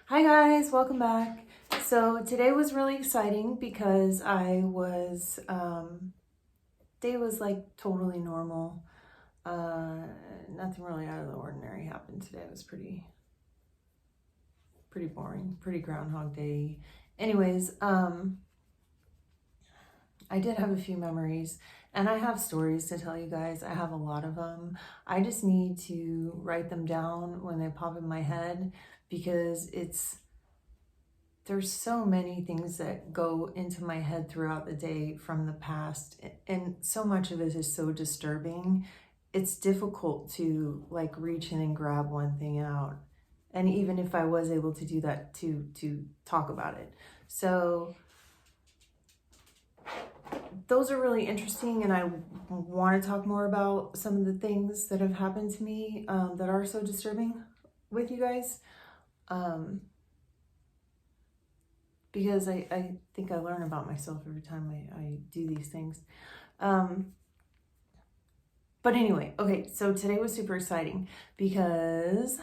Hi guys, welcome back. So today was really exciting because day was like totally normal. Nothing really out of the ordinary happened today. It was pretty boring, pretty Groundhog Day. Anyways, I did have a few memories and I have stories to tell you guys. I have a lot of them. I just need to write them down when they pop in my head because there's so many things that go into my head throughout the day from the past, and so much of it is so disturbing. It's difficult to like reach in and grab one thing out. And even if I was able to do that, to talk about it. So those are really interesting, and I want to talk more about some of the things that have happened to me that are so disturbing with you guys. Because I think I learn about myself every time I do these things. But anyway, okay, so today was super exciting because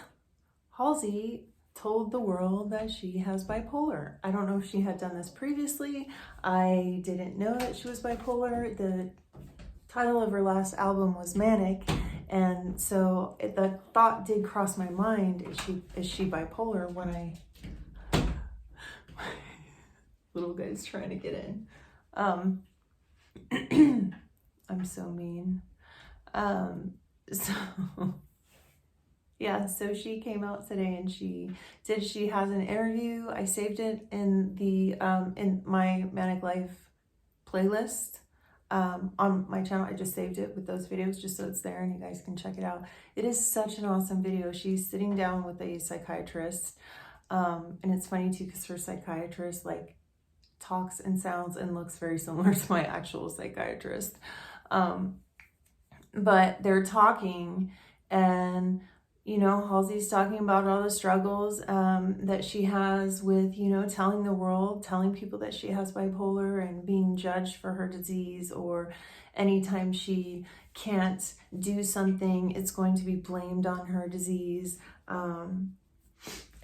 Halsey told the world that she has bipolar. I don't know if she had done this previously. I didn't know that she was bipolar. The title of her last album was Manic, and so the thought did cross my mind, is she bipolar, when little guy's trying to get in. I'm so mean. So yeah, so she came out today and she has an interview. I saved it in the in my Manic Life playlist on my channel. I just saved it with those videos just so it's there and you guys can check it out. It is such an awesome video. She's sitting down with a psychiatrist, and it's funny too because her psychiatrist like talks and sounds and looks very similar to my actual psychiatrist. But they're talking, and Halsey's talking about all the struggles that she has with, telling the world, telling people that she has bipolar and being judged for her disease, or anytime she can't do something, it's going to be blamed on her disease. And,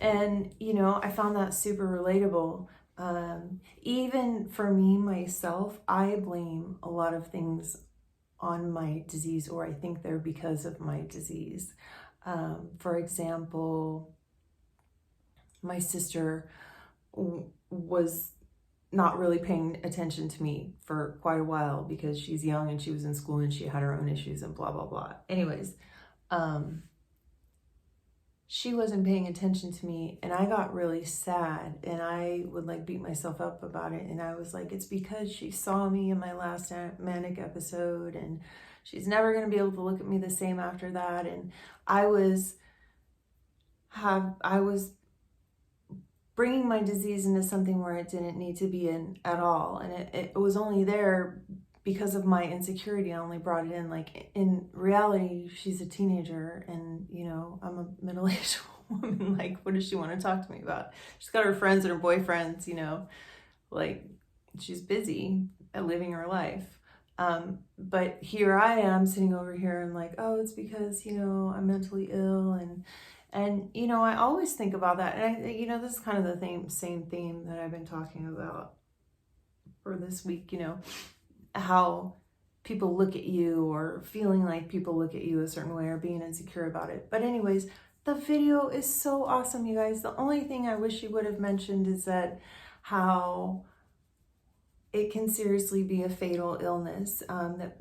I found that super relatable. Even for me, myself, I blame a lot of things on my disease, or I think they're because of my disease. For example, my sister was not really paying attention to me for quite a while because she's young and she was in school and she had her own issues and blah, blah, blah. Anyways, she wasn't paying attention to me and I got really sad and I would like beat myself up about it. And I was like, it's because she saw me in my last manic episode and she's never going to be able to look at me the same after that. And I was bringing my disease into something where it didn't need to be in at all. And it was only there because of my insecurity. I only brought it in. Like, in reality, she's a teenager and, I'm a middle-aged woman. Like, what does she want to talk to me about? She's got her friends and her boyfriends, like she's busy at living her life. But here I am sitting over here and like, oh, it's because, I'm mentally ill. And I always think about that. And this is kind of the same theme that I've been talking about for this week, how people look at you, or feeling like people look at you a certain way, or being insecure about it. But anyways, the video is so awesome, you guys. The only thing I wish you would have mentioned is that how it can seriously be a fatal illness, that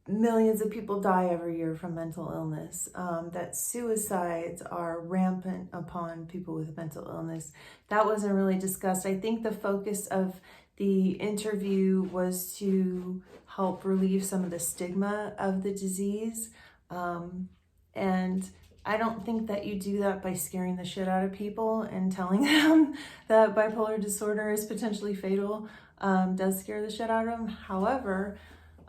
millions of people die every year from mental illness, that suicides are rampant upon people with mental illness. That wasn't really discussed. I think the focus of the interview was to help relieve some of the stigma of the disease. And I don't think that you do that by scaring the shit out of people and telling them that bipolar disorder is potentially fatal. Does scare the shit out of them. However,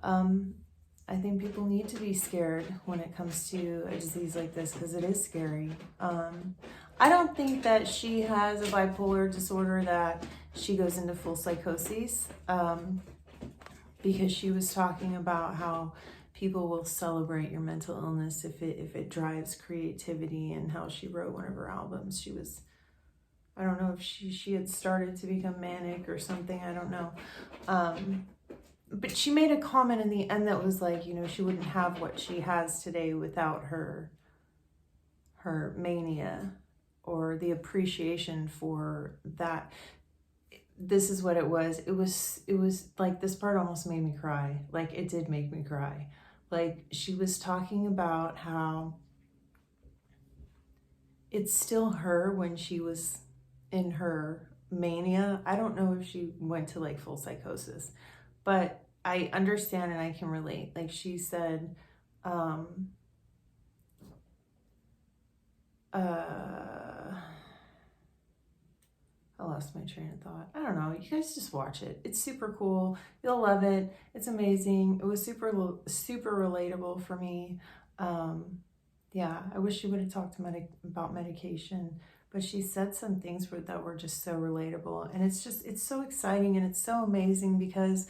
I think people need to be scared when it comes to a disease like this because it is scary. I don't think that she has a bipolar disorder that she goes into full psychosis, because she was talking about how people will celebrate your mental illness if it drives creativity, and how she wrote one of her albums. She was I don't know if she had started to become manic or something. I don't know. But she made a comment in the end that was like, you know, she wouldn't have what she has today without her mania or the appreciation for that. This is what it was. It was like, this part almost made me cry. Like, it did make me cry. Like, she was talking about how it's still her when she was in her mania. I don't know if she went to like full psychosis, but I understand and I can relate. Like, she said, I lost my train of thought. I don't know. You guys just watch it. It's super cool. You'll love it. It's amazing. It was super relatable for me. Yeah, I wish she would have talked about medication, but she said some things that were just so relatable. And it's so exciting and it's so amazing because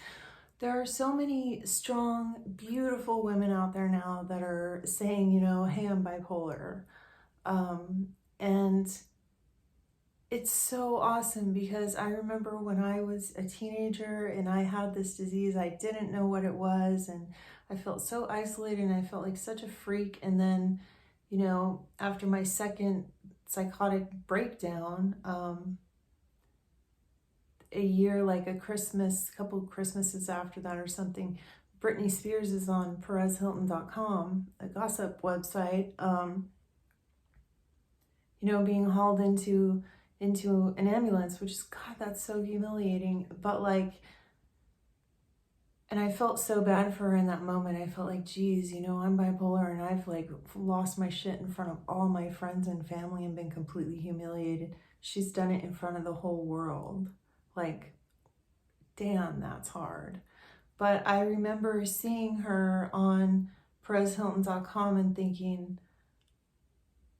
there are so many strong, beautiful women out there now that are saying, you know, hey, I'm bipolar. And it's so awesome because I remember when I was a teenager and I had this disease, I didn't know what it was, and I felt so isolated and I felt like such a freak. And then, you know, after my second psychotic breakdown, a year, like a couple of Christmases after that or something, Britney Spears is on PerezHilton.com, a gossip website, you know, being hauled into an ambulance, which is, God, that's so humiliating. But like, and I felt so bad for her in that moment. I felt like, geez, you know, I'm bipolar and I've like lost my shit in front of all my friends and family and been completely humiliated. She's done it in front of the whole world. Like, damn, that's hard. But I remember seeing her on PerezHilton.com and thinking,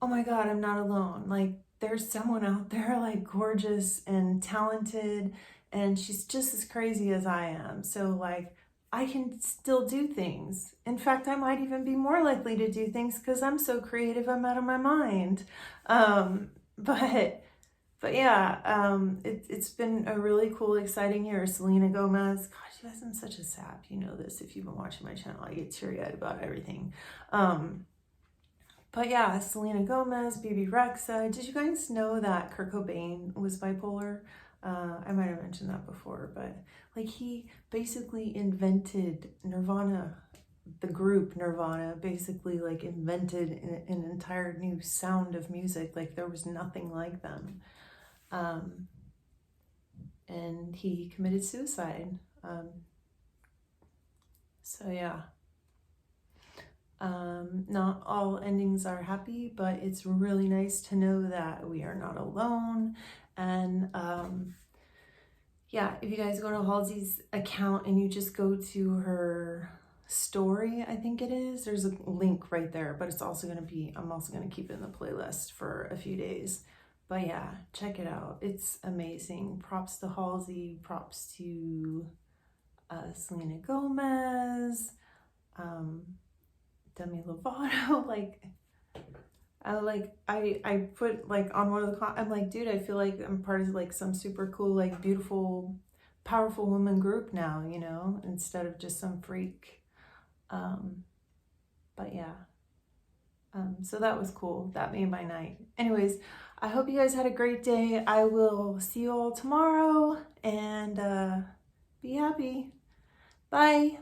oh my God, I'm not alone. Like, there's someone out there like gorgeous and talented, and she's just as crazy as I am. So like, I can still do things. In fact, I might even be more likely to do things because I'm so creative, I'm out of my mind. But yeah, it's been a really cool, exciting year. Selena Gomez, gosh, you guys, I'm such a sap. You know this if you've been watching my channel. I get teary-eyed about everything. But yeah, Selena Gomez, Bebe Rexha. Did you guys know that Kurt Cobain was bipolar? I might have mentioned that before, but like, he basically invented Nirvana. The group Nirvana basically like invented an entire new sound of music. Like, there was nothing like them. And he committed suicide. So yeah. Not all endings are happy, but it's really nice to know that we are not alone. And yeah, if you guys go to Halsey's account and you just go to her story, I think it is, there's a link right there, but it's also going to be, I'm also going to keep it in the playlist for a few days. But yeah, check it out. It's amazing. Props to Halsey, props to Selena Gomez, Demi Lovato. I put like on one of the, I'm like, dude, I feel like I'm part of like some super cool, like beautiful, powerful woman group now, you know, instead of just some freak. But yeah, so that was cool. That made my night. Anyways, I hope you guys had a great day. I will see you all tomorrow, and be happy. Bye.